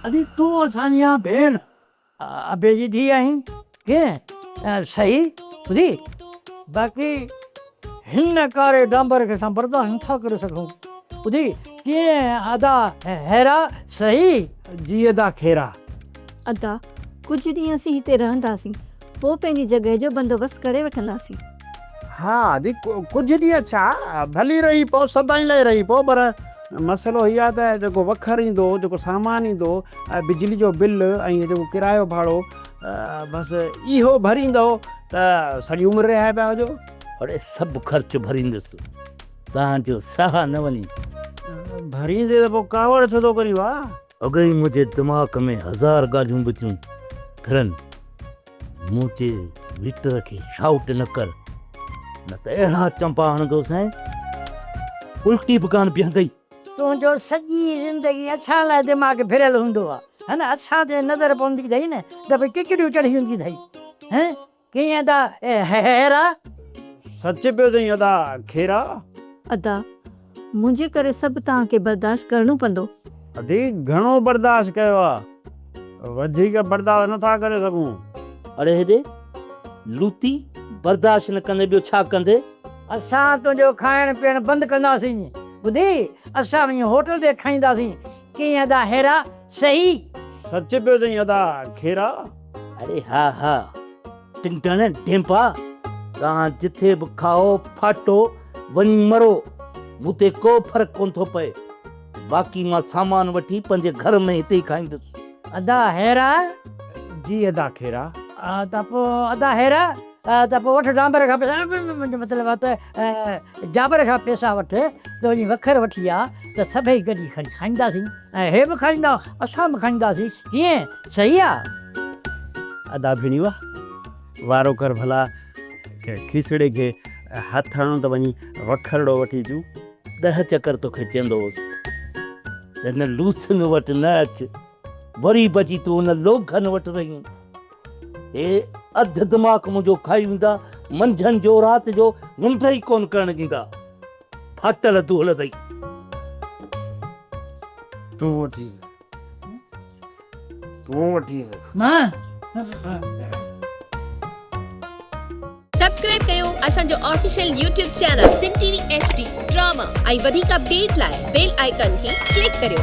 अदी तू असांजी यहाँ भेण अबे जी धी आहीं कीअं सही ॿुधी बाक़ी हिन कारे डांबर खे असां बर्दाश्त नथा करे सघूं ॿुधी कीअं अदा हैरा सही जी अदा खेरा। अदा कुझु ॾींहं असीं हिते रहंदासीं पोइ पंहिंजी जॻह जो बंदोबस्तु करे वठंदासीं। हा दी कुझु ॾींहं छा भली रही पोइ सदाईं लाइ रही पोइ पर मसइलो इहा त जेको वखर ईंदो जेको सामान ईंदो बिजली जो बिल ऐं जेको किरायो भाड़ो बसि इहो भरींदो त सॼी उमिरि रहिया पिया हुजो। अड़े सभु ख़र्चु भरींदुसि तव्हांजो साह न वञे। भरींदे त पोइ कावड़ छो थो करी वाह। अॻई मुंहिंजे दिमाग़ में 1000 ॻाल्हियूं बचियूं फिरनि मूं चए मीटर खे शाउट न कर न त अहिड़ा चंपा हणंदोसि उल्टी बि कान बीहंदई। तुंहिंजो सॼी ज़िंदगी असां लाइ दिमाग़ फिरियल हूंदो आहे है न असां ते नज़र पवंदी अथई न त भई किकिड़ियूं चढ़ी हूंदी अथई हैं कीअं अदा हैरा सच पियो चई अदा खेरा। अदा मुंहिंजे करे सभु तव्हांखे बर्दाश्त करिणो पवंदो। अदी घणो बर्दाश्त कयो आहे वधीक बर्दाश्त नथा करे सघूं। अड़े हेॾे लूती बर्दाश्त न कंदे ॿियो छा कंदे। असां तुंहिंजो खाइण पीअण बंदि कंदासीं ॿुधी असां वञी होटल ते खाईंदासीं कीअं अदा हैरा सही। सच पियो चई अदा खेरा। अरे हा हा टिंटण ढेंपा तव्हां जिथे बि खाओ फाटो वञी मरो मूं ते को फ़र्क़ु कोन थो पए बाक़ी मां सामान वठी पंहिंजे घर में हिते ई खाईंदुसि। अदा हैरा जी अदा खेरा। त पोइ अदा हैरा त पोइ वठि डांबर खां पैसा मतिलबु त जाबर खां पैसा वठि त वञी वखर वठी आहे त सभई गॾु खणी खाईंदासीं ऐं हे बि खाईंदा असां बि खाईंदासीं कीअं सही आहे। अदा भेणी वाह वारो कर भला खीसड़े खे हथु हणो त वञी वखरड़ो वठी अचूं। 10 चकर तोखे चवंदो हुउसि त हिन लूसन वटि न अचु वरी बची तूं हुन लोखन वटि रही हे अधु दिमाग़ मुंहिंजो खाई वेंदा मंझंदि जो राति जो निंड ई कोन करणु ॾींदा फाटल तूं हलंदई। तूं वठी मां सब्सक्राइब कयो असांजो official YouTube channel Sindh TV HD drama ऐं वधीक अपडेट लाइ बेल आइकन खे क्लिक करियो।